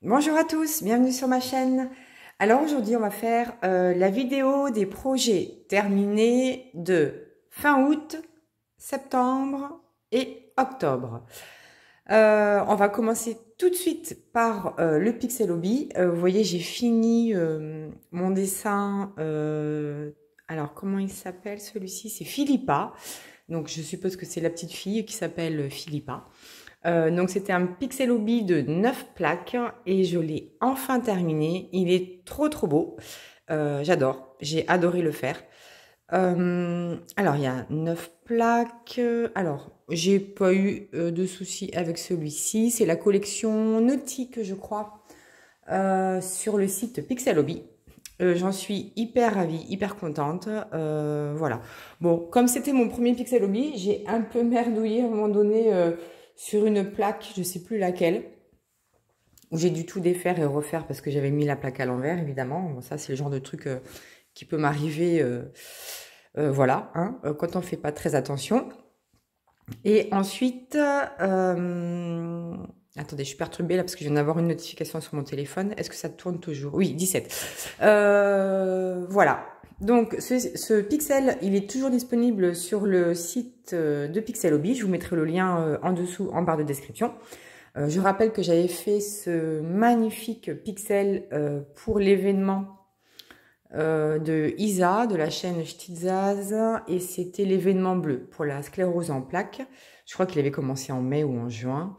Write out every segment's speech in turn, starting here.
Bonjour à tous, bienvenue sur ma chaîne. Alors aujourd'hui on va faire la vidéo des projets terminés de fin août, septembre et octobre. On va commencer tout de suite par le Pixel Hobby. Vous voyez, j'ai fini mon dessin. Alors comment il s'appelle celui-ci? C'est Philippa. Donc je suppose que c'est la petite fille qui s'appelle Philippa. Donc c'était un Pixel Hobby de 9 plaques et je l'ai enfin terminé. Il est trop beau. J'adore, j'ai adoré le faire. Alors il y a 9 plaques. Alors j'ai pas eu de soucis avec celui-ci. C'est la collection nautique, je crois, sur le site Pixel Hobby. J'en suis hyper ravie, hyper contente. Voilà. Bon, comme c'était mon premier Pixel Hobby, j'ai un peu merdouillé à un moment donné sur une plaque, je sais plus laquelle, où j'ai dû tout défaire et refaire parce que j'avais mis la plaque à l'envers, évidemment. Bon, ça, c'est le genre de truc qui peut m'arriver, voilà, hein, quand on fait pas très attention. Et ensuite, attendez, je suis perturbée là parce que je viens d'avoir une notification sur mon téléphone. Est-ce que ça tourne toujours? Oui, 17. Voilà. Donc, ce pixel, il est toujours disponible sur le site de Pixel Hobby. Je vous mettrai le lien en dessous, en barre de description. Je rappelle que j'avais fait ce magnifique pixel pour l'événement de Isa, de la chaîne Ch'tizaz, et c'était l'événement bleu pour la sclérose en plaques. Je crois qu'il avait commencé en mai ou en juin.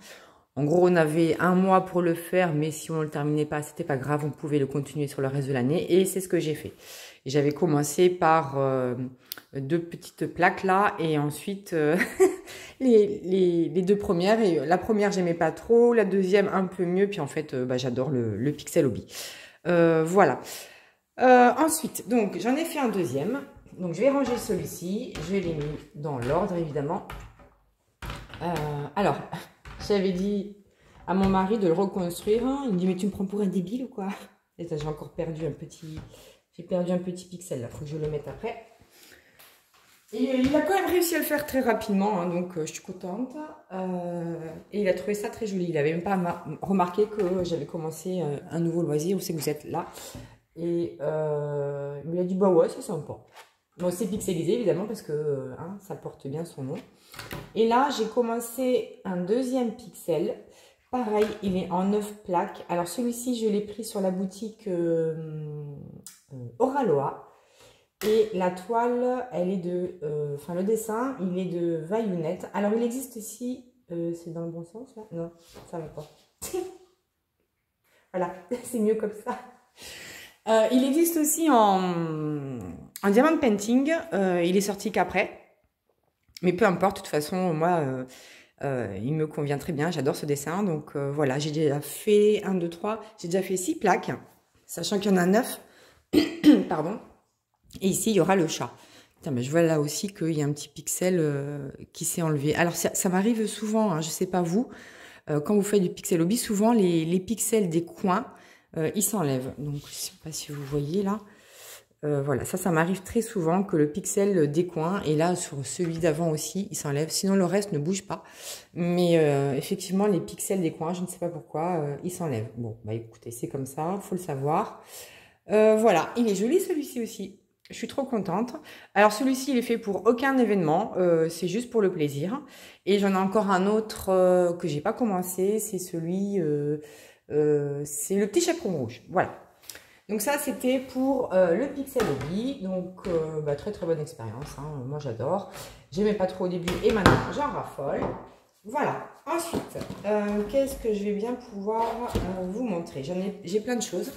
En gros, on avait un mois pour le faire, mais si on ne le terminait pas, c'était pas grave, on pouvait le continuer sur le reste de l'année, et c'est ce que j'ai fait. J'avais commencé par 2 petites plaques là, et ensuite les 2 premières. Et la première, j'aimais pas trop, la deuxième un peu mieux, puis en fait, j'adore le Pixel Hobby. Voilà. Ensuite, donc j'en ai fait un deuxième. Donc je vais ranger celui-ci, je l'ai mis dans l'ordre évidemment. Alors, j'avais dit à mon mari de le reconstruire. Il me dit mais tu me prends pour un débile ou quoi? Et j'ai encore perdu un petit. J'ai perdu un petit pixel là, faut que je le mette après. Et il a quand même réussi à le faire très rapidement, hein, donc je suis contente. Et il a trouvé ça très joli. Il n'avait même pas remarqué que j'avais commencé un nouveau loisir. Où c'est que vous êtes là? Et il m'a dit bah ouais, c'est sympa. Bon, c'est pixelisé évidemment parce que hein, ça porte bien son nom. Et là, j'ai commencé un deuxième pixel. Pareil, il est en 9 plaques. Alors celui-ci, je l'ai pris sur la boutique Oraloa. Et la toile, elle est de... Enfin, le dessin, il est de Vaillunette. Alors, il existe aussi... c'est dans le bon sens, là? Non, ça va pas. Voilà, c'est mieux comme ça. Il existe aussi en diamond painting. Il est sorti qu'après. Mais peu importe, de toute façon, moi, il me convient très bien. J'adore ce dessin. Donc, voilà, j'ai déjà fait 1, 2, 3. J'ai déjà fait 6 plaques, sachant qu'il y en a 9. Pardon. Et ici, il y aura le chat. Putain, mais je vois là aussi qu'il y a un petit pixel qui s'est enlevé. Alors, ça m'arrive souvent, hein, je ne sais pas vous, quand vous faites du Pixel Hobby, souvent les pixels des coins, ils s'enlèvent. Donc, je ne sais pas si vous voyez là. Voilà, ça m'arrive très souvent que le pixel des coins, et là, sur celui d'avant aussi, il s'enlève. Sinon, le reste ne bouge pas. Mais effectivement, les pixels des coins, je ne sais pas pourquoi, ils s'enlèvent. Bon, bah écoutez, c'est comme ça, il faut le savoir. Voilà, il est joli celui-ci aussi. Je suis trop contente. Alors celui-ci, il est fait pour aucun événement, c'est juste pour le plaisir. Et j'en ai encore un autre que j'ai pas commencé, c'est celui, c'est le petit chaperon rouge. Voilà. Donc ça, c'était pour le Pixel Hobby. Donc très bonne expérience, hein. Moi j'adore. J'aimais pas trop au début et maintenant j'en raffole. Voilà. Ensuite, qu'est-ce que je vais bien pouvoir vous montrer? J'ai plein de choses.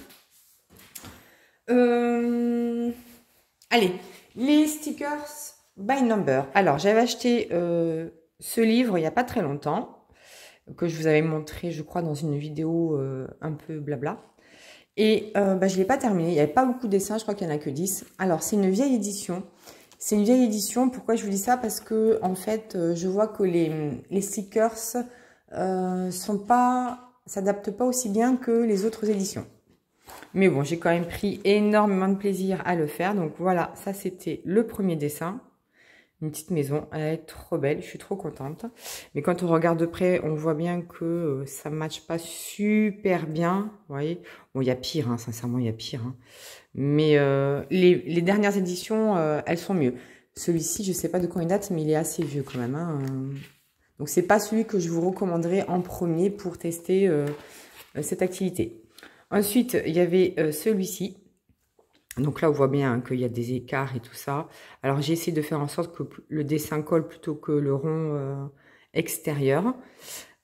Allez, les stickers by number. Alors, j'avais acheté ce livre il n'y a pas très longtemps, que je vous avais montré, je crois, dans une vidéo un peu blabla. Et je ne l'ai pas terminé. Il n'y avait pas beaucoup de dessins, je crois qu'il n'y en a que 10. Alors, c'est une vieille édition. C'est une vieille édition. Pourquoi je vous dis ça? Parce que, en fait, je vois que les stickers s'adaptent pas aussi bien que les autres éditions. Mais bon, j'ai quand même pris énormément de plaisir à le faire. Donc voilà, ça c'était le premier dessin. Une petite maison, elle est trop belle, je suis trop contente. Mais quand on regarde de près, on voit bien que ça ne matche pas super bien. Vous voyez, bon, il y a pire, hein, sincèrement, il y a pire. Hein. Mais les dernières éditions, elles sont mieux. Celui-ci, je ne sais pas de quand il date, mais il est assez vieux quand même. Hein. Donc, c'est pas celui que je vous recommanderais en premier pour tester cette activité. Ensuite, il y avait celui-ci. Donc là, on voit bien qu'il y a des écarts et tout ça. Alors, j'ai essayé de faire en sorte que le dessin colle plutôt que le rond extérieur.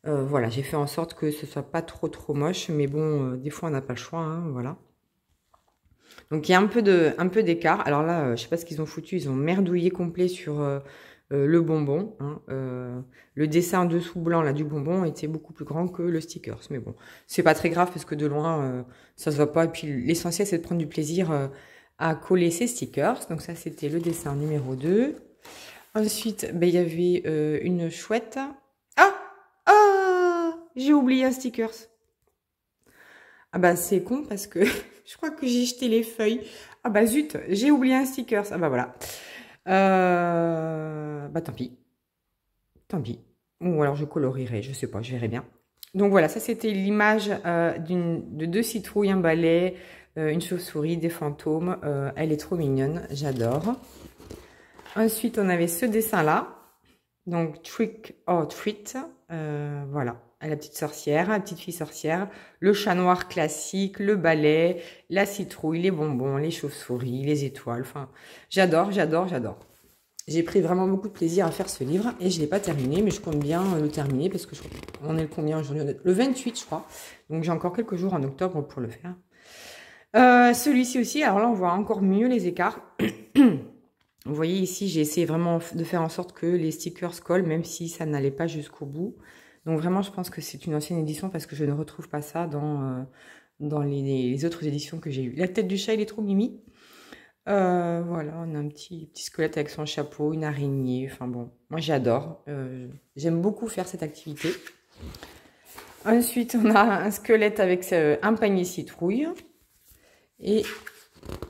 Voilà, j'ai fait en sorte que ce soit pas trop moche. Mais bon, des fois, on n'a pas le choix. Hein, voilà. Donc, il y a un peu d'écart. Alors là, je sais pas ce qu'ils ont foutu. Ils ont merdouillé complet sur le bonbon. Hein. Le dessin en dessous blanc là, du bonbon était beaucoup plus grand que le stickers. Mais bon, c'est pas très grave parce que de loin, ça se voit pas. Et puis, l'essentiel, c'est de prendre du plaisir à coller ces stickers. Donc ça, c'était le dessin numéro 2. Ensuite, ben, il y avait une chouette. Ah, j'ai oublié un stickers. Ah bah c'est con parce que je crois que j'ai jeté les feuilles. Ah bah zut, j'ai oublié un stickers. Ah bah voilà. Bah tant pis. Tant pis. Ou alors je colorierai, je sais pas, je verrai bien. Donc voilà, ça c'était l'image de 2 citrouilles, un balai, une chauve-souris, des fantômes. Elle est trop mignonne, j'adore. Ensuite, on avait ce dessin-là. Donc, Trick or Treat. Voilà, la petite sorcière, la petite fille sorcière. Le chat noir classique, le balai, la citrouille, les bonbons, les chauves-souris, les étoiles. Enfin, j'adore. J'ai pris vraiment beaucoup de plaisir à faire ce livre et je ne l'ai pas terminé, mais je compte bien le terminer parce que on est le combien aujourd'hui? Le 28, je crois. Donc, j'ai encore quelques jours en octobre pour le faire. Celui-ci aussi, alors là, on voit encore mieux les écarts. Vous voyez ici, j'ai essayé vraiment de faire en sorte que les stickers collent, même si ça n'allait pas jusqu'au bout. Donc vraiment, je pense que c'est une ancienne édition parce que je ne retrouve pas ça dans les autres éditions que j'ai eues. La tête du chat, il est trop mimi. Voilà, on a un petit squelette avec son chapeau, une araignée. Enfin bon, moi j'adore. J'aime beaucoup faire cette activité. Ensuite, on a un squelette avec un panier citrouille. Et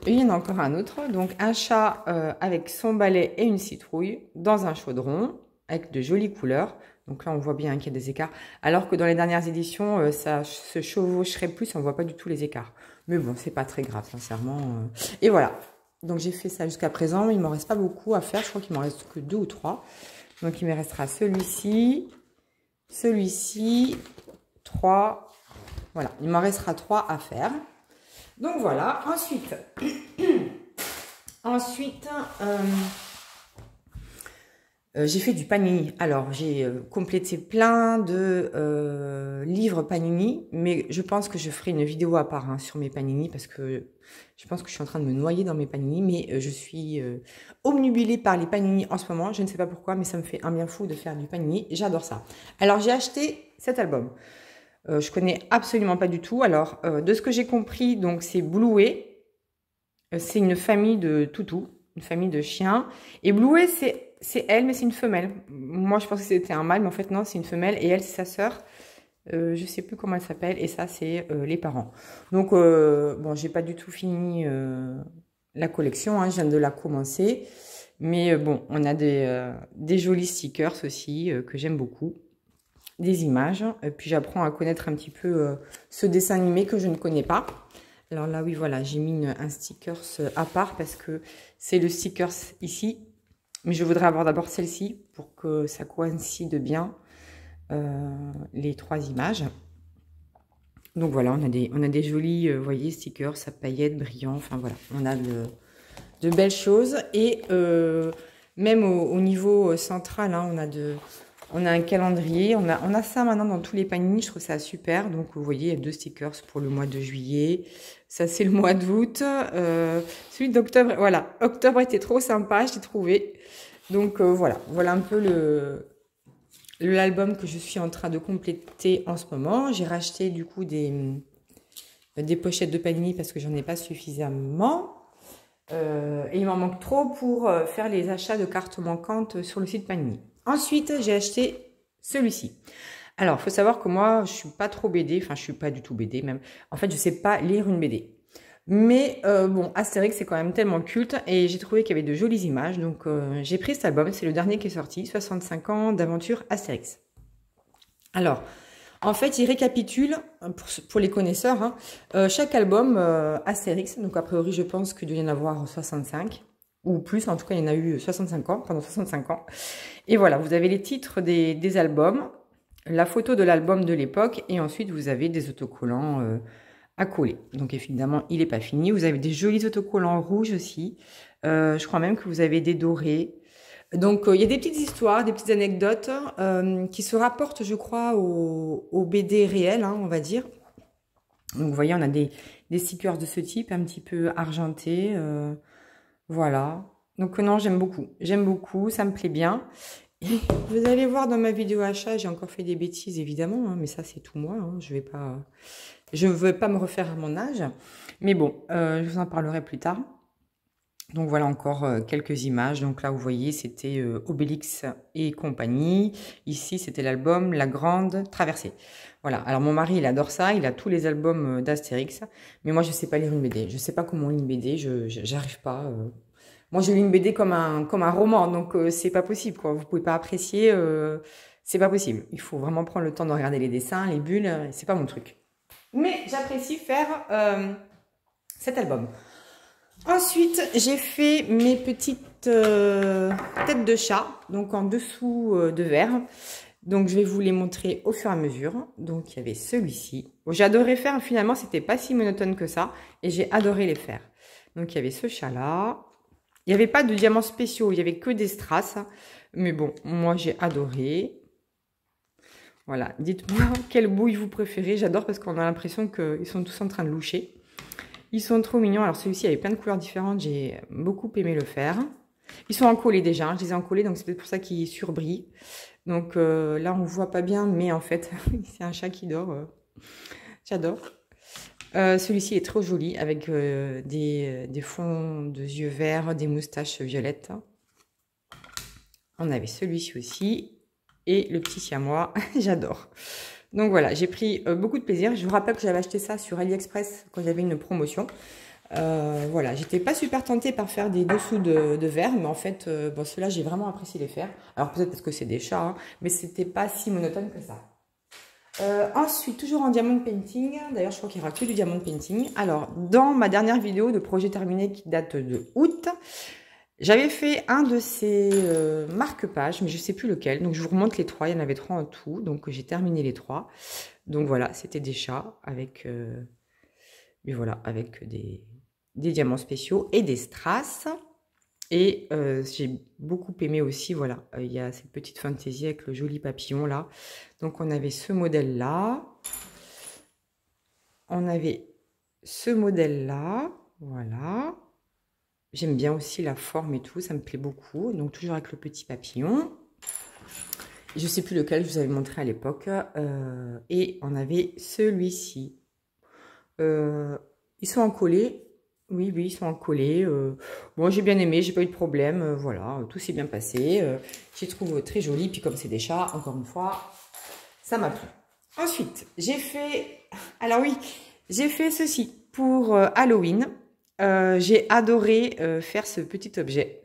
il y en a encore un autre. Donc un chat avec son balai et une citrouille dans un chaudron avec de jolies couleurs. Donc là, on voit bien qu'il y a des écarts. Alors que dans les dernières éditions, ça se chevaucherait plus. On ne voit pas du tout les écarts. Mais bon, c'est pas très grave, sincèrement. Et voilà. Donc j'ai fait ça jusqu'à présent. Il ne m'en reste pas beaucoup à faire. Je crois qu'il m'en reste que 2 ou 3. Donc il me restera celui-ci, 3. Voilà, il m'en restera 3 à faire. Donc voilà. Ensuite, j'ai fait du panini. Alors, j'ai complété plein de livres panini, mais je pense que je ferai une vidéo à part sur mes panini parce que je pense que je suis en train de me noyer dans mes panini, mais je suis obnubilée par les panini en ce moment. Je ne sais pas pourquoi, mais ça me fait un bien fou de faire du panini. J'adore ça. Alors, j'ai acheté cet album. Je connais absolument pas du tout. Alors, de ce que j'ai compris, donc c'est Bluey. C'est une famille de toutous, une famille de chiens. Et Bluey, c'est elle, mais c'est une femelle. Moi, je pensais que c'était un mâle, mais en fait, non, c'est une femelle. Et elle, c'est sa sœur. Je sais plus comment elle s'appelle. Et ça, c'est les parents. Donc, bon, j'ai pas du tout fini la collection. Hein, je viens de la commencer. Mais bon, on a des jolis stickers aussi que j'aime beaucoup. Des images. Et puis, j'apprends à connaître un petit peu ce dessin animé que je ne connais pas. Alors là, oui, voilà, j'ai mis un stickers à part parce que c'est le stickers ici. Mais je voudrais avoir d'abord celle-ci pour que ça coïncide bien les 3 images. Donc voilà, on a des jolis, vous voyez, stickers à paillettes, brillants. Enfin voilà, on a de belles choses. Et même au niveau central, hein, on a un calendrier. On a ça maintenant dans tous les panini. Je trouve ça super. Donc vous voyez, il y a 2 stickers pour le mois de juillet. Ça, c'est le mois d'août. Celui d'octobre, voilà. Octobre était trop sympa, j'ai trouvé. Donc, voilà un peu l'album que je suis en train de compléter en ce moment. J'ai racheté, du coup, des pochettes de panini parce que j'en ai pas suffisamment. Et il m'en manque trop pour faire les achats de cartes manquantes sur le site Panini. Ensuite, j'ai acheté celui-ci. Alors, il faut savoir que moi, je suis pas trop BD. Enfin, je suis pas du tout BD même. En fait, je sais pas lire une BD. Mais bon, Astérix, c'est quand même tellement culte et j'ai trouvé qu'il y avait de jolies images. Donc, j'ai pris cet album. C'est le dernier qui est sorti, 65 ans d'aventure Astérix. Alors, en fait, il récapitule, pour les connaisseurs, hein, chaque album Astérix. Donc, a priori, je pense qu'il doit y en avoir 65 ou plus. En tout cas, il y en a eu 65 ans, pendant 65 ans. Et voilà, vous avez les titres des albums, la photo de l'album de l'époque et ensuite, vous avez des autocollants à coller. Donc évidemment, il n'est pas fini. Vous avez des jolis autocollants rouges aussi. Je crois même que vous avez des dorés. Donc il y a des petites histoires, des petites anecdotes qui se rapportent, je crois, au BD réel, hein, on va dire. Donc vous voyez, on a des stickers de ce type, un petit peu argentés. Voilà. Donc non, j'aime beaucoup, ça me plaît bien. Et vous allez voir dans ma vidéo achat, j'ai encore fait des bêtises évidemment, hein, mais ça c'est tout moi, hein, je ne veux pas me refaire à mon âge, mais bon, je vous en parlerai plus tard. Donc voilà encore quelques images. Donc là, vous voyez, c'était Obélix et compagnie. Ici, c'était l'album La Grande Traversée. Voilà. Alors mon mari, il adore ça. Il a tous les albums d'Astérix. Mais moi, je ne sais pas lire une BD. Je ne sais pas comment lire une BD. J'arrive pas. Moi, je lis une BD comme un roman. Donc, c'est pas possible, quoi. Vous pouvez pas apprécier. C'est pas possible. Il faut vraiment prendre le temps de regarder les dessins, les bulles. C'est pas mon truc. Mais j'apprécie faire cet album. Ensuite, j'ai fait mes petites têtes de chat, donc en dessous de verre. Donc, je vais vous les montrer au fur et à mesure. Donc, il y avait celui-ci. Bon, j'ai adoré faire, finalement, c'était pas si monotone que ça. Et j'ai adoré les faire. Donc, il y avait ce chat-là. Il n'y avait pas de diamants spéciaux, il n'y avait que des strass. Mais bon, moi, j'ai adoré. Voilà, dites-moi quelle bouille vous préférez. J'adore parce qu'on a l'impression qu'ils sont tous en train de loucher. Ils sont trop mignons. Alors celui-ci avait plein de couleurs différentes. J'ai beaucoup aimé le faire. Ils sont encollés déjà. Hein. Je les ai encollés, donc c'est peut-être pour ça qu'ils surbrillent. Donc là, on ne voit pas bien, mais en fait, c'est un chat qui dort. J'adore. Celui-ci est trop joli avec des fonds de yeux verts, des moustaches violettes. On avait celui-ci aussi. Et le petit siamois, j'adore. Donc voilà, j'ai pris beaucoup de plaisir. Je vous rappelle que j'avais acheté ça sur AliExpress quand j'avais une promotion. Voilà, j'étais pas super tentée par faire des dessous de verre, mais en fait, bon, ceux-là, j'ai vraiment apprécié les faire. Alors peut-être parce que c'est des chats, hein, mais c'était pas si monotone que ça. Ensuite, toujours en diamond painting. D'ailleurs, je crois qu'il y aura que du diamond painting. Alors, dans ma dernière vidéo de projet terminé qui date de août, j'avais fait un de ces marque-pages, mais je ne sais plus lequel. Donc, je vous remonte les trois. Il y en avait 3 en tout. Donc, j'ai terminé les 3. Donc, voilà, c'était des chats avec, mais voilà, avec des diamants spéciaux et des strass. Et j'ai beaucoup aimé aussi, voilà, il y a cette petite fantaisie avec le joli papillon là. Donc, on avait ce modèle-là. On avait ce modèle-là, voilà. J'aime bien aussi la forme et tout, ça me plaît beaucoup. Donc, toujours avec le petit papillon. Je ne sais plus lequel je vous avais montré à l'époque. Et on avait celui-ci. Ils sont encollés. Oui, ils sont encollés. Bon, j'ai bien aimé, j'ai pas eu de problème. Voilà, tout s'est bien passé. Je les trouve très jolis. Puis comme c'est des chats, encore une fois, ça m'a plu. Ensuite, j'ai fait... Alors oui, j'ai fait ceci pour Halloween. J'ai adoré faire ce petit objet.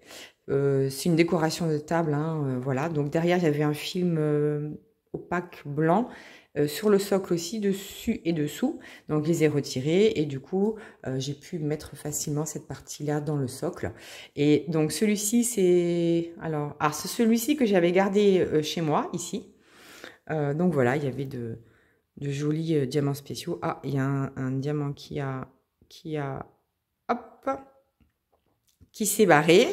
C'est une décoration de table, hein, voilà. Donc derrière, il y avait un film opaque blanc. Sur le socle aussi, dessus et dessous. Donc, je les ai retirés et du coup, j'ai pu mettre facilement cette partie-là dans le socle. Et donc, celui-ci, c'est... Alors c'est celui-ci que j'avais gardé chez moi, ici. Donc, voilà, il y avait de jolis diamants spéciaux. Ah, il y a un diamant qui s'est barré,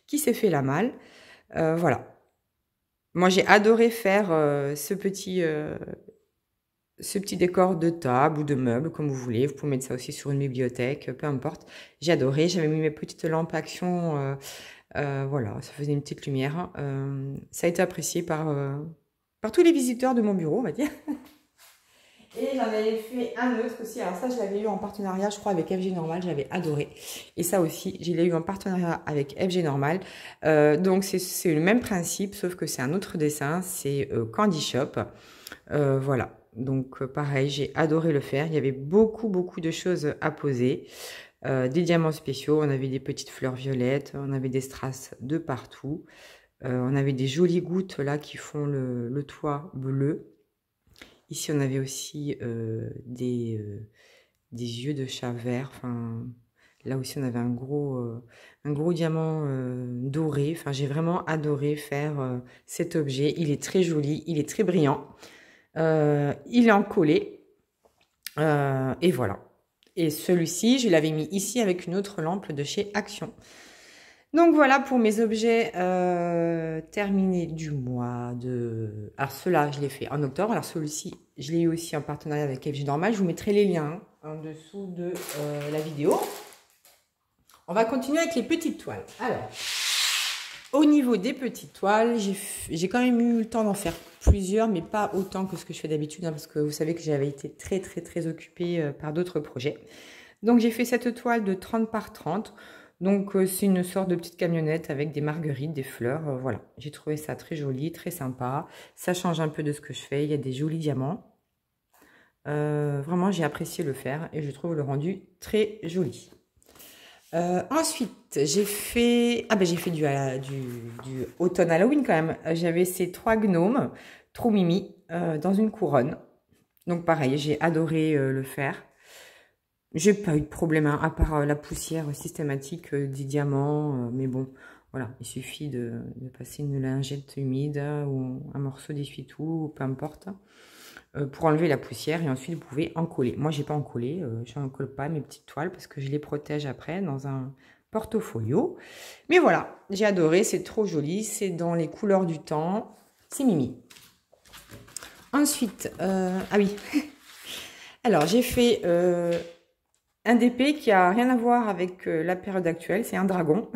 qui s'est fait la malle. Voilà. Moi, j'ai adoré faire ce petit décor de table ou de meuble, comme vous voulez. Vous pouvez mettre ça aussi sur une bibliothèque, peu importe. J'ai adoré. J'avais mis mes petites lampes action. Voilà, ça faisait une petite lumière. Ça a été apprécié par tous les visiteurs de mon bureau, on va dire. Et j'en avais fait un autre aussi. Alors ça, je l'avais eu en partenariat, je crois, avec FG Normal. J'avais adoré. Et ça aussi, je l'ai eu en partenariat avec FG Normal. Donc, c'est le même principe, sauf que c'est un autre dessin. C'est Candy Shop. Voilà. Donc pareil, j'ai adoré le faire. Il y avait beaucoup de choses à poser. Des diamants spéciaux, on avait des petites fleurs violettes, on avait des strass de partout. On avait des jolies gouttes là qui font le toit bleu. Ici, on avait aussi des yeux de chat vert. Enfin, là aussi, on avait un gros diamant doré. Enfin, j'ai vraiment adoré faire cet objet. Il est très joli, il est très brillant. Il est en collé. Et voilà. Et celui-ci, je l'avais mis ici avec une autre lampe de chez Action. Donc voilà pour mes objets terminés du mois de... Alors ceux-là, je l'ai fait en octobre. Alors celui-ci, je l'ai eu aussi en partenariat avec FG Normal. Je vous mettrai les liens en dessous de la vidéo. On va continuer avec les petites toiles. Alors, au niveau des petites toiles, j'ai quand même eu le temps d'en faire plusieurs, mais pas autant que ce que je fais d'habitude, hein, parce que vous savez que j'avais été très occupée par d'autres projets. Donc j'ai fait cette toile de 30 par 30. Donc c'est une sorte de petite camionnette avec des marguerites, des fleurs, voilà. J'ai trouvé ça très joli, très sympa. Ça change un peu de ce que je fais, il y a des jolis diamants. Vraiment j'ai apprécié le faire et je trouve le rendu très joli. Ensuite j'ai fait, j'ai fait du automne Halloween quand même. J'avais ces 3 gnomes, trop mimi, dans une couronne. Donc pareil, j'ai adoré le faire. J'ai pas eu de problème, hein, à part la poussière systématique des diamants. Mais bon, voilà, il suffit de passer une lingette humide ou un morceau d'essuie-tout, peu importe, pour enlever la poussière. Et ensuite, vous pouvez en coller. Moi, j'ai pas en collé. Je n'en colle pas mes petites toiles parce que je les protège après dans un portfolio. Mais voilà, j'ai adoré. C'est trop joli. C'est dans les couleurs du temps. C'est mimi. Ensuite, ah oui. Alors, j'ai fait... un DP qui a rien à voir avec la période actuelle, c'est un dragon.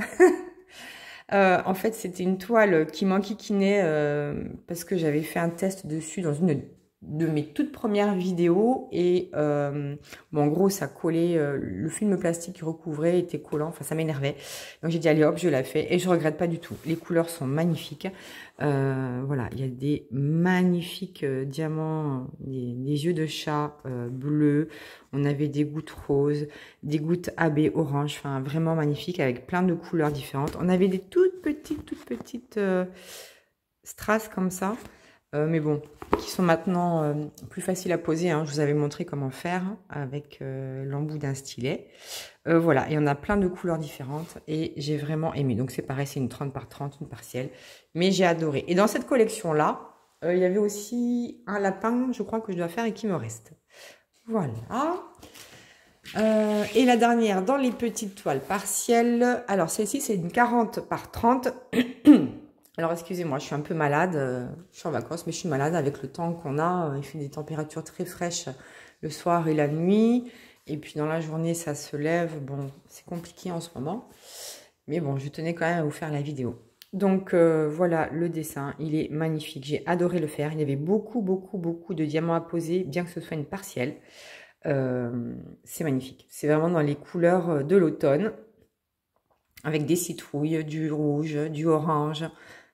En fait, c'était une toile qui m'enquiquinait parce que j'avais fait un test dessus dans une de mes toutes premières vidéos et bon, en gros, ça collait, le film plastique qui recouvrait était collant, enfin ça m'énervait. Donc j'ai dit allez hop, je la fais et je regrette pas du tout. Les couleurs sont magnifiques. Voilà, il y a des magnifiques diamants, des yeux de chat bleus. On avait des gouttes roses, des gouttes AB orange, enfin vraiment magnifiques avec plein de couleurs différentes. On avait des toutes petites strass comme ça. Mais bon, qui sont maintenant plus faciles à poser, hein. Je vous avais montré comment faire avec l'embout d'un stylet. Voilà, et on a plein de couleurs différentes et j'ai vraiment aimé. Donc c'est pareil, c'est une 30 par 30, une partielle. Mais j'ai adoré. Et dans cette collection-là, il y avait aussi un lapin, je crois que je dois faire et qui me reste. Voilà. Et la dernière, dans les petites toiles partielles. Alors celle-ci, c'est une 40 par 30. Alors, excusez-moi, je suis un peu malade. Je suis en vacances, mais je suis malade avec le temps qu'on a. Il fait des températures très fraîches le soir et la nuit. Et puis, dans la journée, ça se lève. Bon, c'est compliqué en ce moment. Mais bon, je tenais quand même à vous faire la vidéo. Donc, voilà le dessin. Il est magnifique. J'ai adoré le faire. Il y avait beaucoup de diamants à poser, bien que ce soit une partielle. C'est magnifique. C'est vraiment dans les couleurs de l'automne. Avec des citrouilles, du rouge, du orange.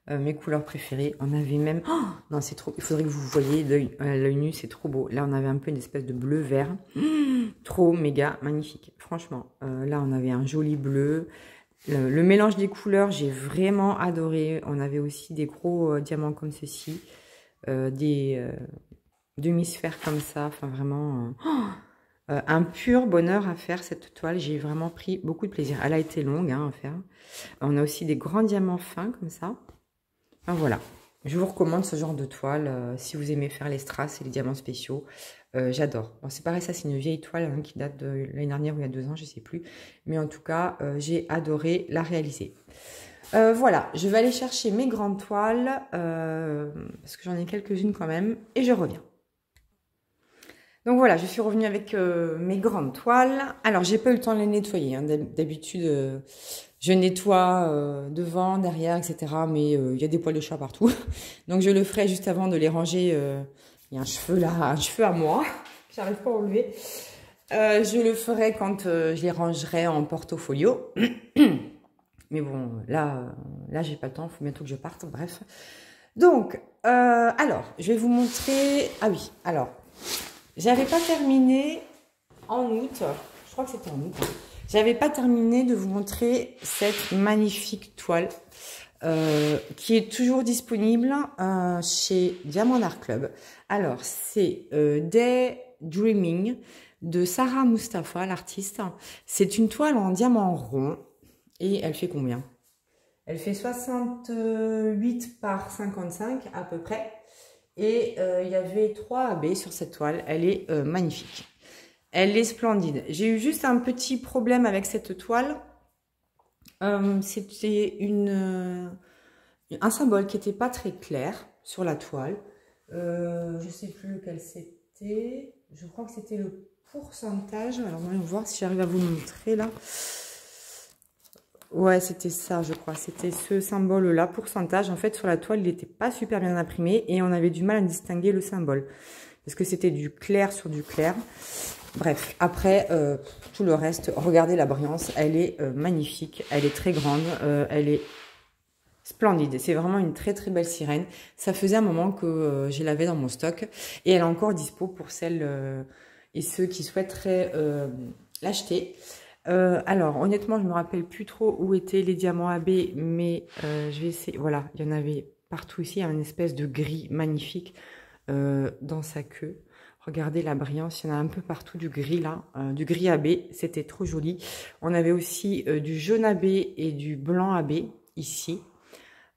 Mes couleurs préférées. On avait même... Oh non, c'est trop... Il faudrait que vous voyez l'œil nu, c'est trop beau. Là, on avait un peu une espèce de bleu vert. Trop méga magnifique. Franchement, là, on avait un joli bleu. Le mélange des couleurs, j'ai vraiment adoré. On avait aussi des gros diamants comme ceci. Des demi-sphères comme ça. Enfin, vraiment... un pur bonheur à faire cette toile. J'ai vraiment pris beaucoup de plaisir. Elle a été longue hein, à faire. On a aussi des grands diamants fins comme ça. Enfin, voilà, je vous recommande ce genre de toile si vous aimez faire les strass et les diamants spéciaux. J'adore. Bon, c'est pareil, ça c'est une vieille toile hein, qui date de l'année dernière ou il y a 2 ans, je ne sais plus. Mais en tout cas, j'ai adoré la réaliser. Voilà, je vais aller chercher mes grandes toiles parce que j'en ai quelques-unes quand même et je reviens. Donc voilà, je suis revenue avec mes grandes toiles. Alors, j'ai pas eu le temps de les nettoyer. Hein. D'habitude, je nettoie devant, derrière, etc. Mais il y a des poils de chat partout. Donc, je le ferai juste avant de les ranger. Il y a un cheveu là, un cheveu à moi. J'arrive pas à enlever. Je le ferai quand je les rangerai en portfolio. Mais bon, là j'ai pas le temps. Il faut bientôt que je parte. Bref. Donc, alors, je vais vous montrer... Ah oui, alors... J'avais pas terminé en août, je crois que c'était en août, hein. J'avais pas terminé de vous montrer cette magnifique toile qui est toujours disponible chez Diamond Art Club. Alors, c'est Daydreaming de Sarah Mustafa, l'artiste. C'est une toile en diamant rond et elle fait combien? Elle fait 68 par 55 à peu près. Et il y avait 3 AB sur cette toile. Elle est magnifique. Elle est splendide. J'ai eu juste un petit problème avec cette toile. C'était un symbole qui n'était pas très clair sur la toile. Je ne sais plus lequel c'était. Je crois que c'était le pourcentage. Alors, voyons voir si j'arrive à vous montrer là. Ouais, c'était ça, je crois. C'était ce symbole-là, pourcentage. En fait, sur la toile, il n'était pas super bien imprimé et on avait du mal à distinguer le symbole. Parce que c'était du clair sur du clair. Bref, après, tout le reste, regardez la brillance. Elle est magnifique. Elle est très grande. Elle est splendide. C'est vraiment une très très belle sirène. Ça faisait un moment que je l'avais dans mon stock. Et elle est encore dispo pour celles et ceux qui souhaiteraient l'acheter. Alors, honnêtement, je me rappelle plus trop où étaient les diamants AB, mais je vais essayer. Voilà, il y en avait partout ici. Il y a une espèce de gris magnifique dans sa queue. Regardez la brillance, il y en a un peu partout du gris là, du gris AB, c'était trop joli. On avait aussi du jaune AB et du blanc AB ici.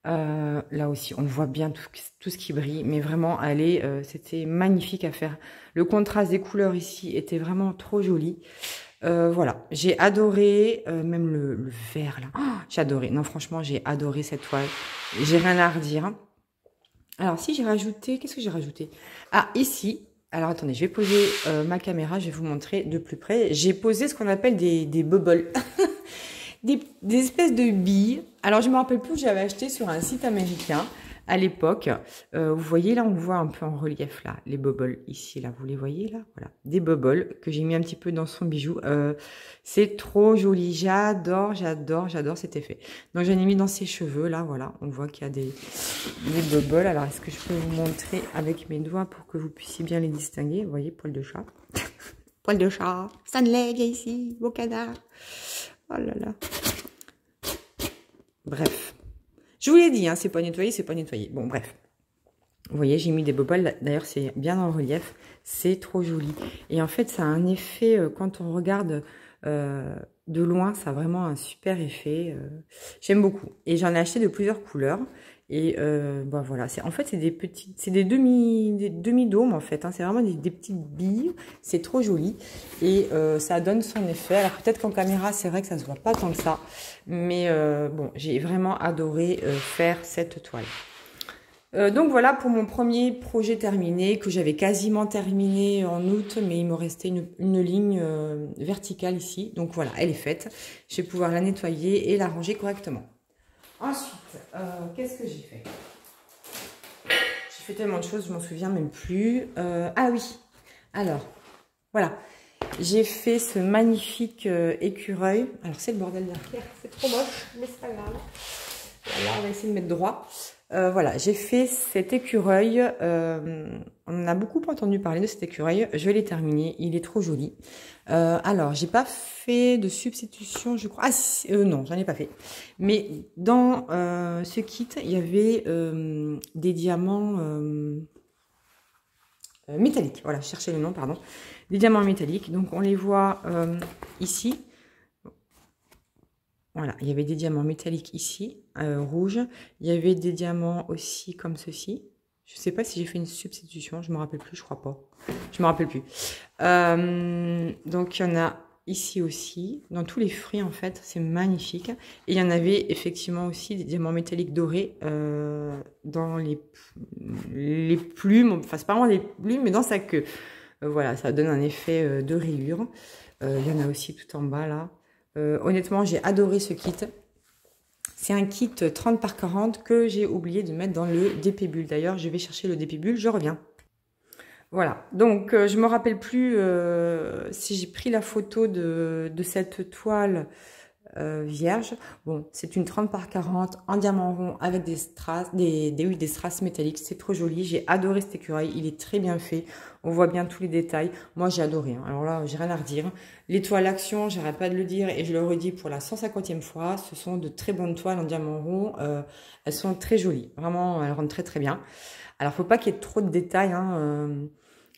Là aussi, on voit bien tout ce qui brille, mais vraiment, c'était magnifique à faire. Le contraste des couleurs ici était vraiment trop joli. Voilà, j'ai adoré, même le vert là, oh, j'ai adoré. Non, franchement, j'ai adoré cette toile. J'ai rien à redire. Alors, si j'ai rajouté, qu'est-ce que j'ai rajouté? Ah, ici, alors attendez, je vais poser ma caméra, je vais vous montrer de plus près. J'ai posé ce qu'on appelle des bubbles, des espèces de billes. Alors, je me rappelle plus, j'avais acheté sur un site américain. À l'époque, vous voyez là, on voit un peu en relief là, les bubbles ici là, vous les voyez là, voilà, des bubbles que j'ai mis un petit peu dans son bijou. C'est trop joli, j'adore cet effet. Donc j'en ai mis dans ses cheveux là, voilà, on voit qu'il y a des bubbles. Alors est-ce que je peux vous montrer avec mes doigts pour que vous puissiez bien les distinguer? Vous voyez, poil de chat, poil de chat, Stanley ici, beau canard. Oh là là. Bref. Je vous l'ai dit, hein, c'est pas nettoyé, c'est pas nettoyé. Bon, bref. Vous voyez, j'ai mis des bubbles. D'ailleurs, c'est bien en relief. C'est trop joli. Et en fait, ça a un effet, quand on regarde de loin, ça a vraiment un super effet. J'aime beaucoup. Et j'en ai acheté de plusieurs couleurs. Et bon, voilà. En fait, c'est des petites, c'est des demi-dômes, en fait. Hein, c'est vraiment des petites billes. C'est trop joli. Et ça donne son effet. Alors, peut-être qu'en caméra, c'est vrai que ça se voit pas tant que ça. Mais bon, j'ai vraiment adoré faire cette toile. Donc voilà pour mon premier projet terminé, que j'avais quasiment terminé en août, mais il me restait une ligne verticale ici. Donc voilà, elle est faite. Je vais pouvoir la nettoyer et la ranger correctement. Ensuite, qu'est-ce que j'ai fait? J'ai fait tellement de choses, je m'en souviens même plus. Ah oui, alors, voilà. J'ai fait ce magnifique écureuil. Alors c'est le bordel derrière, c'est trop moche, mais c'est pas grave. Voilà, on va essayer de mettre droit. Voilà, j'ai fait cet écureuil. On a beaucoup entendu parler de cet écureuil. Je l'ai terminé. Il est trop joli. Alors, j'ai pas fait de substitution, je crois. Ah, non, j'en ai pas fait. Mais dans ce kit, il y avait des diamants métalliques. Voilà, je cherchais le nom, pardon. Des diamants métalliques. Donc, on les voit ici. Voilà, il y avait des diamants métalliques ici, rouges. Il y avait des diamants aussi comme ceci. Je ne sais pas si j'ai fait une substitution, je ne me rappelle plus, je crois pas. Je me rappelle plus. Donc, il y en a ici aussi, dans tous les fruits en fait, c'est magnifique. Et il y en avait effectivement aussi des diamants métalliques dorés dans les plumes, enfin c'est pas vraiment des plumes, mais dans sa queue. Voilà, ça donne un effet de rayure. Il y en a aussi tout en bas là. Honnêtement, j'ai adoré ce kit. C'est un kit 30 par 40 que j'ai oublié de mettre dans le DP Bulle. D'ailleurs, je vais chercher le DP Bulle, je reviens. Voilà, donc je me rappelle plus si j'ai pris la photo de cette toile vierge. Bon, c'est une 30 par 40 en diamant rond avec des strass, des strass métalliques. C'est trop joli. J'ai adoré cet écureuil. Il est très bien fait. On voit bien tous les détails. Moi, j'ai adoré. Hein. Alors là, j'ai rien à redire. Les toiles Action, j'arrête pas de le dire et je le redis pour la 150e fois. Ce sont de très bonnes toiles en diamant rond. Elles sont très jolies. Vraiment, elles rendent très très bien. Alors, faut pas qu'il y ait trop de détails, hein,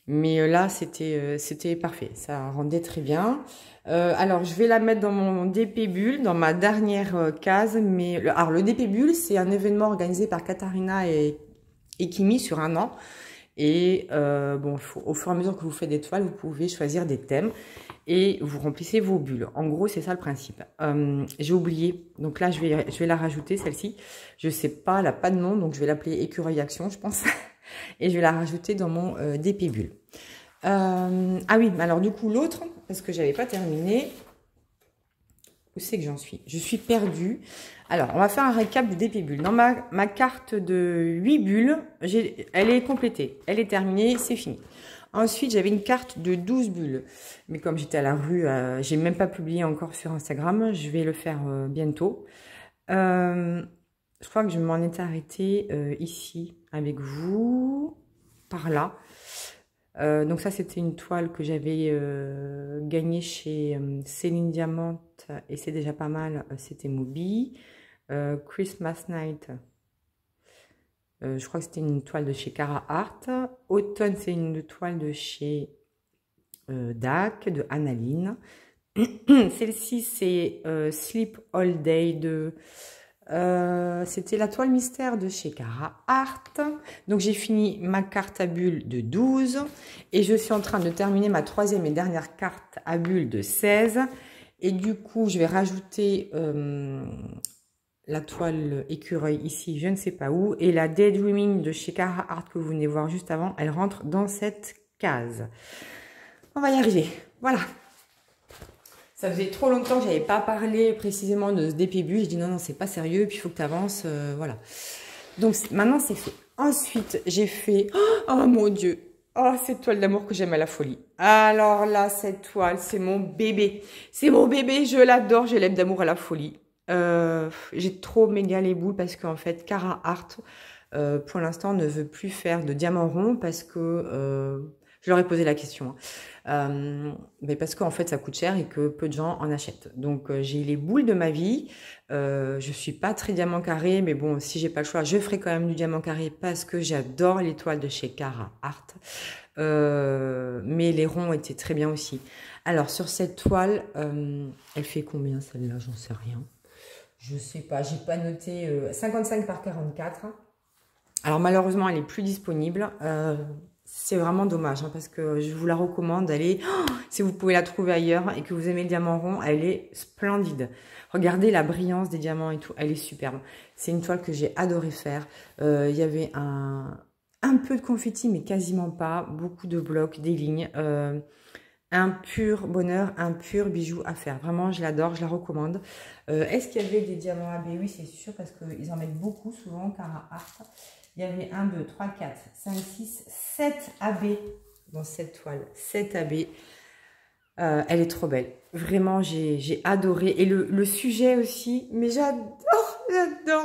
mais là, c'était parfait. Ça rendait très bien. Alors, je vais la mettre dans mon DP Bulle, dans ma dernière case. Mais alors, le DP Bulle, c'est un événement organisé par Katharina et Kimi sur 1 an. Et bon, au fur et à mesure que vous faites des toiles, vous pouvez choisir des thèmes et vous remplissez vos bulles. En gros, c'est ça le principe. J'ai oublié, donc là, je vais la rajouter, celle-ci. Je sais pas, elle n'a pas de nom, donc je vais l'appeler Écureuil Action, je pense. Et je vais la rajouter dans mon DP Bulle. Ah oui, alors du coup, l'autre, parce que j'avais pas terminé. Où c'est que j'en suis? Je suis perdue. Alors, on va faire un récap du DP Bulle. Dans ma carte de 8 bulles, elle est complétée. Elle est terminée, c'est fini. Ensuite, j'avais une carte de 12 bulles. Mais comme j'étais à la rue, j'ai même pas publié encore sur Instagram. Je vais le faire bientôt. Je crois que je m'en étais arrêtée ici avec vous, par là. Donc ça, c'était une toile que j'avais gagnée chez Céline Diamant et c'est déjà pas mal. C'était Moby. Christmas Night, je crois que c'était une toile de chez Cara Art. Automne, c'est une toile de chez DAC, de Annaline. Celle-ci, c'est Sleep All Day de... c'était la toile mystère de chez Cara Art. Donc j'ai fini ma carte à bulles de 12 et je suis en train de terminer ma 3e et dernière carte à bulles de 16 et du coup je vais rajouter la toile écureuil ici, je ne sais pas où, et la Daydreaming de chez Cara Art que vous venez voir juste avant, elle rentre dans cette case. On va y arriver, voilà. Ça faisait trop longtemps que j'avais pas parlé précisément de ce DP Bulle. Je dis non, c'est pas sérieux, puis il faut que tu avances, voilà. Donc maintenant, c'est fait. Ensuite, j'ai fait... Oh mon Dieu! Oh, cette toile d'amour que j'aime à la folie. Alors là, cette toile, c'est mon bébé. C'est mon bébé, je l'adore, je l'aime d'amour à la folie. J'ai trop méga les boules parce qu'en fait, Cara Art, pour l'instant, ne veut plus faire de diamant rond parce que... je leur ai posé la question. Mais parce qu'en fait, ça coûte cher et que peu de gens en achètent. Donc, j'ai les boules de ma vie. Je suis pas très diamant carré, mais bon, si j'ai pas le choix, je ferai quand même du diamant carré parce que j'adore les toiles de chez Cara Art. Mais les ronds étaient très bien aussi. Alors, sur cette toile, elle fait combien celle-là? J'en sais rien. Je sais pas, j'ai pas noté 55 par 44. Alors, malheureusement, elle est plus disponible. C'est vraiment dommage hein, parce que je vous la recommande. Elle est, si vous pouvez la trouver ailleurs et que vous aimez le diamant rond, elle est splendide. Regardez la brillance des diamants et tout, elle est superbe. C'est une toile que j'ai adoré faire. Il y avait un peu de confetti, mais quasiment pas. Beaucoup de blocs, des lignes. Un pur bonheur, un pur bijou à faire. Vraiment, je l'adore, je la recommande. Est-ce qu'il y avait des diamants AB? Oui, c'est sûr, parce qu'ils en mettent beaucoup souvent, Cara Art. Il y avait 1, 2, 3, 4, 5, 6, 7 AB dans cette toile. 7 AB. Elle est trop belle. Vraiment, j'ai adoré. Et le sujet aussi. Mais j'adore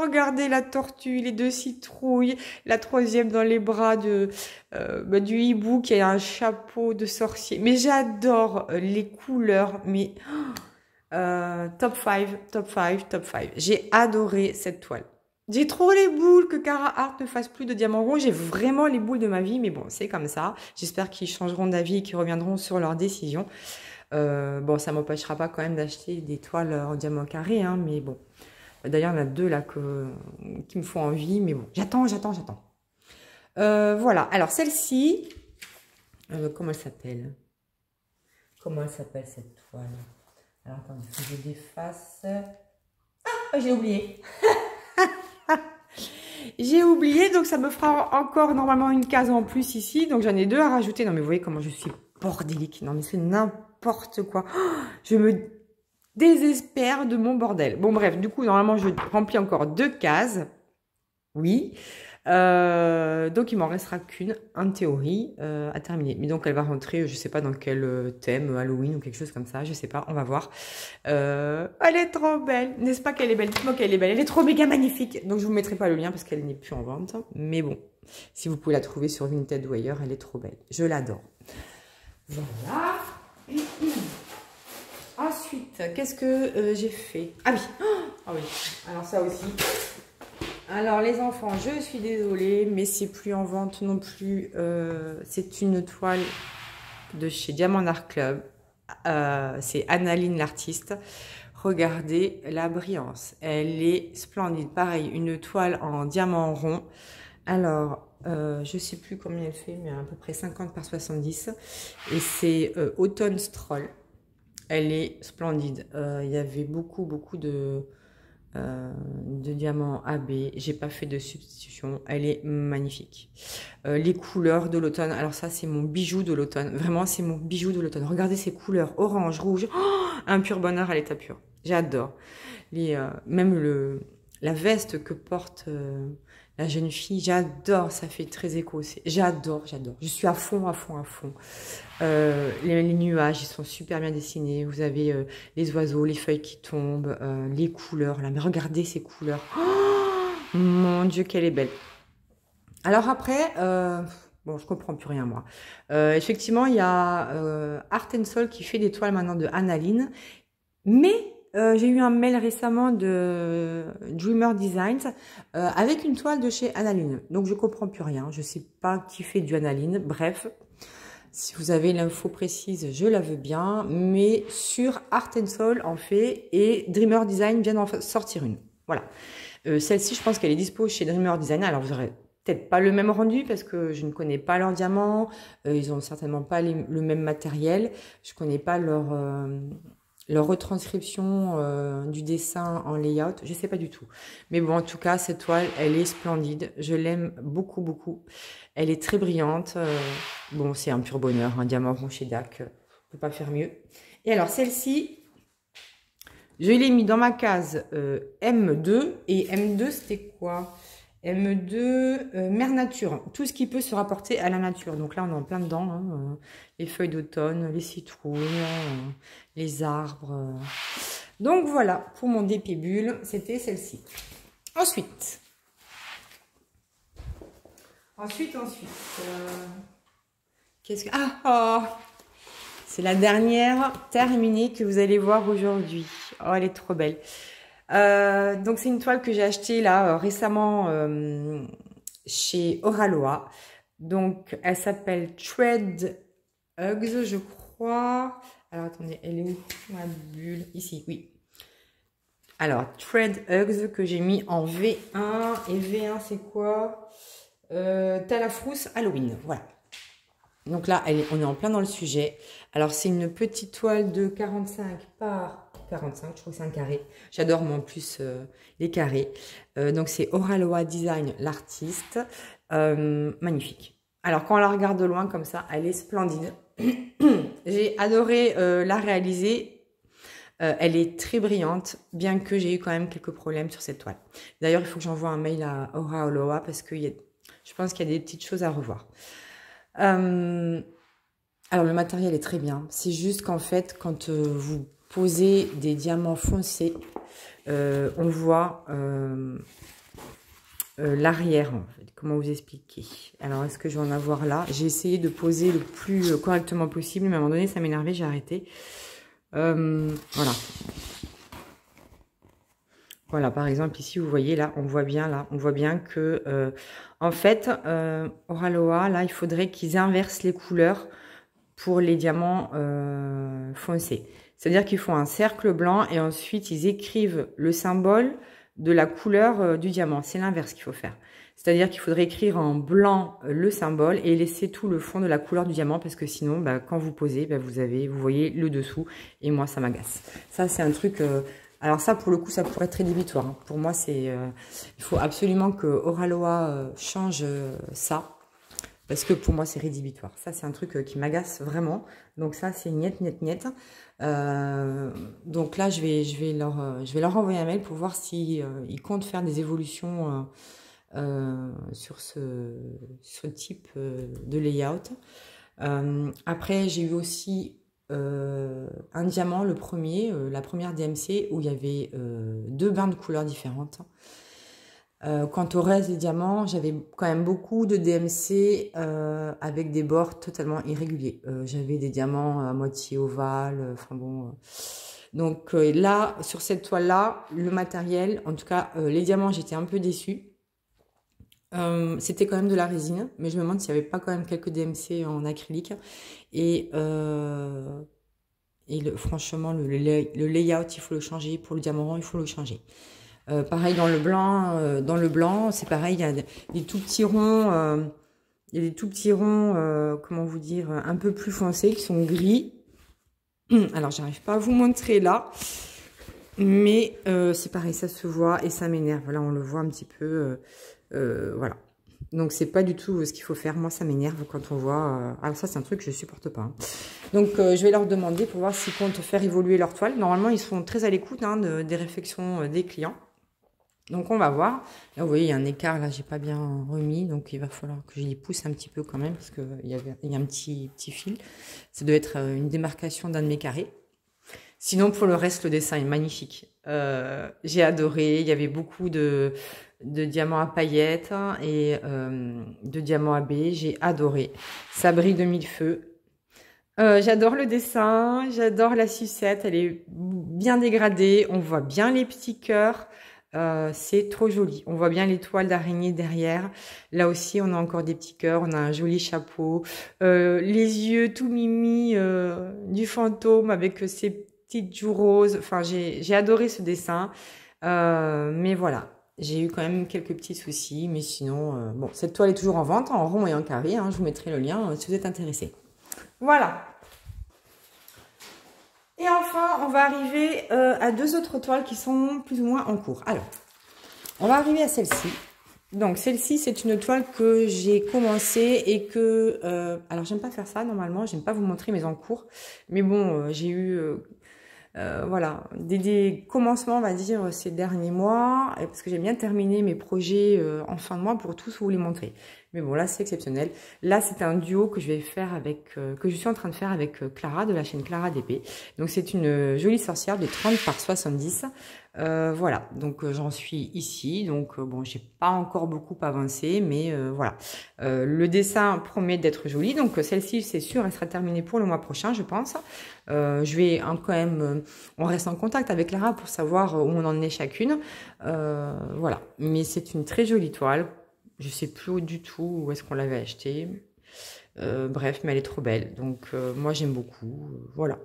regarder la tortue, les 2 citrouilles, la 3e dans les bras du hibou qui a un chapeau de sorcier. Mais j'adore les couleurs. Mais top 5, top 5, top 5. J'ai adoré cette toile. J'ai trop les boules que Cara Art ne fasse plus de diamant rond. J'ai vraiment les boules de ma vie, mais bon, c'est comme ça. J'espère qu'ils changeront d'avis et qu'ils reviendront sur leur décision. Bon, ça m'empêchera pas quand même d'acheter des toiles en diamant carré, hein, mais bon. D'ailleurs, il y en a 2 là qui me font envie, mais bon, j'attends. Voilà, alors celle-ci, comment elle s'appelle? Comment elle s'appelle cette toile? Alors, attendez, il faut que je défasse. Ah, j'ai oublié. J'ai oublié, donc ça me fera encore normalement une case en plus ici. Donc j'en ai 2 à rajouter. Non mais vous voyez comment je suis bordélique. Non mais c'est n'importe quoi. Je me désespère de mon bordel. Bon bref, du coup normalement je remplis encore 2 cases. Oui. Donc il m'en restera qu'une en théorie à terminer. Mais donc elle va rentrer, je sais pas dans quel thème, Halloween ou quelque chose comme ça, je sais pas, on va voir. Elle est trop belle, n'est-ce pas qu'elle est belle? Dites-moi qu'elle est belle, elle est trop méga magnifique. Donc je vous mettrai pas le lien parce qu'elle n'est plus en vente. Mais bon, si vous pouvez la trouver sur Vinted ou ailleurs, elle est trop belle. Je l'adore. Voilà. Ensuite, qu'est-ce que j'ai fait? Ah oui, ah oui, alors ça aussi. Alors les enfants, je suis désolée, mais c'est plus en vente non plus. C'est une toile de chez Diamant Art Club. C'est Annaline l'artiste. Regardez la brillance. Elle est splendide. Pareil, une toile en diamant rond. Alors, je sais plus combien elle fait, mais à peu près 50 par 70. Et c'est Autumn Stroll. Elle est splendide. Il y avait beaucoup de diamants AB. J'ai pas fait de substitution. Elle est magnifique. Les couleurs de l'automne. Alors ça, c'est mon bijou de l'automne. Vraiment, c'est mon bijou de l'automne. Regardez ces couleurs. Orange, rouge. Oh, un pur bonheur à l'état pur. J'adore. Même la veste que porte la jeune fille, j'adore. Ça fait très éco. J'adore. Je suis à fond. Les nuages, ils sont super bien dessinés. Vous avez les oiseaux, les feuilles qui tombent, les couleurs. Là, mais regardez ces couleurs. Oh, mon Dieu, qu'elle est belle. Alors après, bon, je comprends plus rien moi. Effectivement, il y a Art Soul qui fait des toiles maintenant de Annaline. Mais j'ai eu un mail récemment de Dreamer Designs avec une toile de chez Annaline. Donc je comprends plus rien. Je sais pas qui fait du Annaline. Bref. Si vous avez l'info précise, je la veux bien. Mais sur Art Soul en fait et Dreamer Design vient d'en sortir une. Voilà. Celle-ci, je pense qu'elle est dispo chez Dreamer Design. Alors vous aurez peut-être pas le même rendu parce que je ne connais pas leurs diamants. Ils ont certainement pas le même matériel. Je connais pas leur retranscription du dessin en layout. Je sais pas du tout. Mais bon, en tout cas, cette toile, elle est splendide. Je l'aime beaucoup. Elle est très brillante. Bon, c'est un pur bonheur. Un diamant rond chez DAC. On peut pas faire mieux. Et alors, celle-ci, je l'ai mis dans ma case M2. Et M2, c'était quoi? M2, mère nature. Tout ce qui peut se rapporter à la nature. Donc là, on est en plein dedans. Hein, les feuilles d'automne, les citrouilles, les arbres. Donc voilà, pour mon dépébule, c'était celle-ci. Ensuite. Qu'est-ce que... c'est la dernière terminée que vous allez voir aujourd'hui. Oh, elle est trop belle. Donc c'est une toile que j'ai achetée là récemment chez Oraloa. Donc elle s'appelle Thread Hugs, je crois. Alors attendez, elle est où ma bulle? Ici, oui. Alors Thread Hugs que j'ai mis en V1 et V1 c'est quoi? Talafrousse Halloween, voilà. Donc là, on est en plein dans le sujet. Alors c'est une petite toile de 45 par 45, je crois que c'est un carré. J'adore moi en plus les carrés. Donc c'est Oraloa Design, l'artiste. Magnifique. Alors quand on la regarde de loin comme ça, elle est splendide. J'ai adoré la réaliser. Elle est très brillante, bien que j'ai eu quand même quelques problèmes sur cette toile. D'ailleurs, il faut que j'envoie un mail à Oraloa parce que je pense qu'il y a des petites choses à revoir. Alors le matériel est très bien. C'est juste qu'en fait, quand vous posez des diamants foncés, on voit l'arrière. En fait. Comment vous expliquer? Alors, est-ce que je vais en avoir là? J'ai essayé de poser le plus correctement possible, mais à un moment donné, ça m'énervait, j'ai arrêté. Voilà. Voilà, par exemple, ici, vous voyez, là, on voit bien que, en fait, Oraloa, là, il faudrait qu'ils inversent les couleurs pour les diamants foncés. C'est-à-dire qu'ils font un cercle blanc et ensuite, ils écrivent le symbole de la couleur du diamant. C'est l'inverse qu'il faut faire. C'est-à-dire qu'il faudrait écrire en blanc le symbole et laisser tout le fond de la couleur du diamant parce que sinon, bah, quand vous posez, bah, vous voyez le dessous et moi, ça m'agace. Ça, c'est un truc... alors ça, pour le coup, ça pourrait être rédhibitoire. Hein. Pour moi, c'est... il faut absolument que Oraloa change ça. Parce que pour moi, c'est rédhibitoire. Ça, c'est un truc qui m'agace vraiment. Donc ça, c'est niet. Donc là, je vais leur envoyer un mail pour voir si ils comptent faire des évolutions sur ce type de layout. Après, j'ai eu aussi un diamant, le premier, la première DMC, où il y avait 2 bains de couleurs différentes. Quant au reste des diamants, j'avais quand même beaucoup de DMC avec des bords totalement irréguliers. J'avais des diamants à moitié ovales, enfin bon. Donc là, sur cette toile-là, le matériel, en tout cas les diamants, j'étais un peu déçue. C'était quand même de la résine, mais je me demande s'il n'y avait pas quand même quelques DMC en acrylique. Et franchement, le layout, il faut le changer. Pour le diamant rond, il faut le changer. Pareil dans le blanc, c'est pareil, il y a des tout petits ronds, comment vous dire, un peu plus foncés qui sont gris. Alors, j'arrive pas à vous montrer là, mais c'est pareil, ça se voit et ça m'énerve. Là, on le voit un petit peu, voilà. Donc, c'est pas du tout ce qu'il faut faire. Moi, ça m'énerve quand on voit... alors ça, c'est un truc que je supporte pas. Hein. Donc, je vais leur demander pour voir s'ils comptent faire évoluer leur toile. Normalement, ils sont très à l'écoute hein, des réflexions des clients. Donc, on va voir. Là, vous voyez, il y a un écart. Là, j'ai pas bien remis. Donc, il va falloir que je les pousse un petit peu quand même. Parce qu'il y a un petit fil. Ça doit être une démarcation d'un de mes carrés. Sinon, pour le reste, le dessin est magnifique. J'ai adoré. Il y avait beaucoup de diamants à paillettes et de diamants à baies. J'ai adoré. Ça brille de mille feux. J'adore le dessin. J'adore la sucette. Elle est bien dégradée. On voit bien les petits cœurs. C'est trop joli. On voit bien les toiles d'araignée derrière. Là aussi, on a encore des petits cœurs. On a un joli chapeau. Les yeux tout mimi du fantôme avec ses petites joues roses. Enfin, j'ai adoré ce dessin. Mais voilà. J'ai eu quand même quelques petits soucis. Mais sinon, bon, cette toile est toujours en vente, en rond et en carré. Hein. Je vous mettrai le lien si vous êtes intéressé. Voilà. Et enfin, on va arriver à 2 autres toiles qui sont plus ou moins en cours. Alors, on va arriver à celle-ci. Donc, celle-ci, c'est une toile que j'ai commencé et que... alors, j'aime pas faire ça normalement. J'aime pas vous montrer mes en cours. Mais bon, j'ai eu... voilà, des commencements, on va dire, ces derniers mois. Parce que j'ai bien terminé mes projets en fin de mois pour tous vous les montrer. Mais bon, là, c'est exceptionnel. Là, c'est un duo que je vais faire avec, que je suis en train de faire avec Clara, de la chaîne Clara DP. Donc, c'est une jolie sorcière de 30 par 70. Voilà, donc j'en suis ici. Donc, bon, j'ai pas encore beaucoup avancé, mais voilà. Le dessin promet d'être joli. Donc, celle-ci, c'est sûr, elle sera terminée pour le mois prochain, je pense. Je vais quand même... on reste en contact avec Clara pour savoir où on en est chacune. Voilà, mais c'est une très jolie toile. Je sais plus du tout où est-ce qu'on l'avait achetée. Bref, mais elle est trop belle. Donc, moi, j'aime beaucoup. Voilà.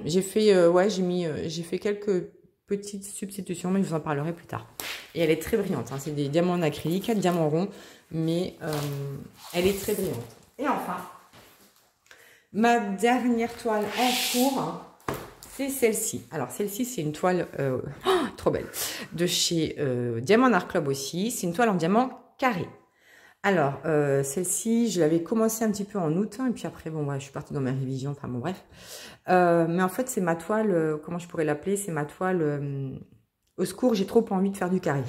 J'ai fait, ouais, j'ai fait quelques petites substitutions, mais je vous en parlerai plus tard. Et elle est très brillante. Hein. C'est des diamants en acrylique, 4 diamants ronds, mais elle est très brillante. Et enfin, ma dernière toile en cours, hein, c'est celle-ci. Alors, celle-ci, c'est une toile trop belle. De chez Diamant Art Club aussi. C'est une toile en diamant carré. Alors, celle-ci, je l'avais commencé un petit peu en août, hein, et puis après, bon, ouais, je suis partie dans ma révision, enfin bon, bref. Mais en fait, c'est ma toile, comment je pourrais l'appeler? C'est ma toile, au secours, j'ai trop envie de faire du carré.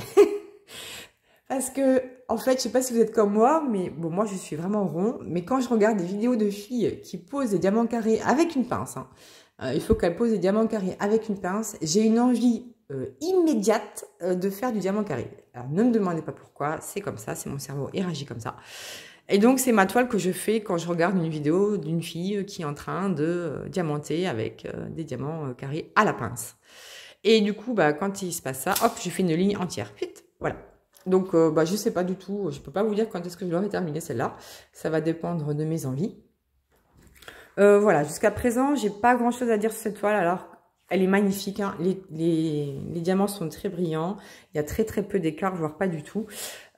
Parce que, en fait, je sais pas si vous êtes comme moi, mais bon, moi, je suis vraiment rond. Mais quand je regarde des vidéos de filles qui posent des diamants carrés avec une pince, hein, il faut qu'elles posent des diamants carrés avec une pince, j'ai une envie immédiate de faire du diamant carré. Alors, ne me demandez pas pourquoi, c'est comme ça, c'est mon cerveau, il réagit comme ça. Et donc, c'est ma toile que je fais quand je regarde une vidéo d'une fille qui est en train de diamanter avec des diamants carrés à la pince. Et du coup, bah, quand il se passe ça, hop, je fais une ligne entière. Vite, voilà. Donc, bah, je sais pas du tout, je peux pas vous dire quand est-ce que je l'aurai terminée celle-là. Ça va dépendre de mes envies. Voilà, jusqu'à présent, j'ai pas grand-chose à dire sur cette toile, alors... Elle est magnifique, hein. Les diamants sont très brillants. Il y a très peu d'écart, voire pas du tout.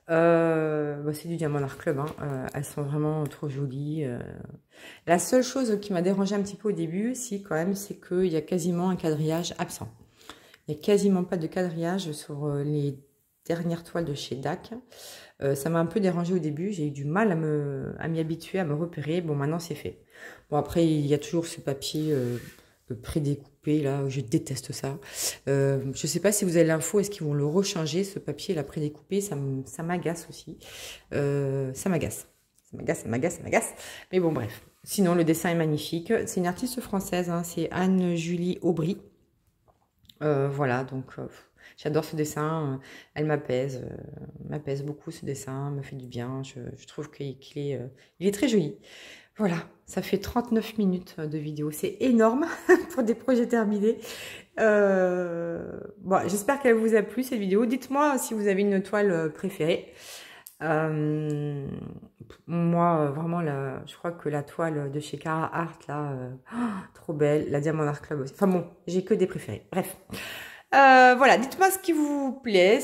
Bah, c'est du Diamant Art Club, hein. Elles sont vraiment trop jolies. La seule chose qui m'a dérangé un petit peu au début, si quand même, c'est qu'il y a quasiment un quadrillage absent. Il n'y a quasiment pas de quadrillage sur les dernières toiles de chez DAC. Ça m'a un peu dérangé au début. J'ai eu du mal à m'y habituer, à me repérer. Bon, maintenant, c'est fait. Bon, après, il y a toujours ce papier... prédécoupé, là, je déteste ça. Je sais pas si vous avez l'info, est-ce qu'ils vont le rechanger, ce papier, là, prédécoupé, ça m'agace aussi. Ça m'agace. Ça m'agace, ça m'agace, ça m'agace. Mais bon, bref. Sinon, le dessin est magnifique. C'est une artiste française, hein, c'est Anne-Julie Aubry. Voilà, donc j'adore ce dessin. Elle m'apaise beaucoup ce dessin, me fait du bien. Je trouve qu'il il est très joli. Voilà, ça fait 39 minutes de vidéo. C'est énorme pour des projets terminés. Bon, j'espère qu'elle vous a plu cette vidéo. Dites-moi si vous avez une toile préférée. Moi, vraiment, je crois que la toile de chez Cara Art, là, trop belle. La Diamond Art Club aussi. Enfin bon, j'ai que des préférés. Bref. Voilà, dites-moi ce qui vous plaît,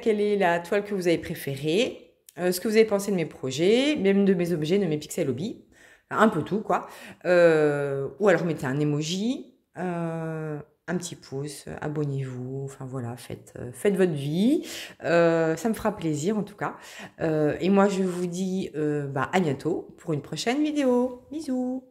quelle est la toile que vous avez préférée, ce que vous avez pensé de mes projets, même de mes objets, de mes pixel hobby, un peu tout quoi. Ou alors mettez un emoji, un petit pouce, abonnez-vous, enfin voilà, faites votre vie, ça me fera plaisir en tout cas. Et moi je vous dis à bientôt pour une prochaine vidéo. Bisous.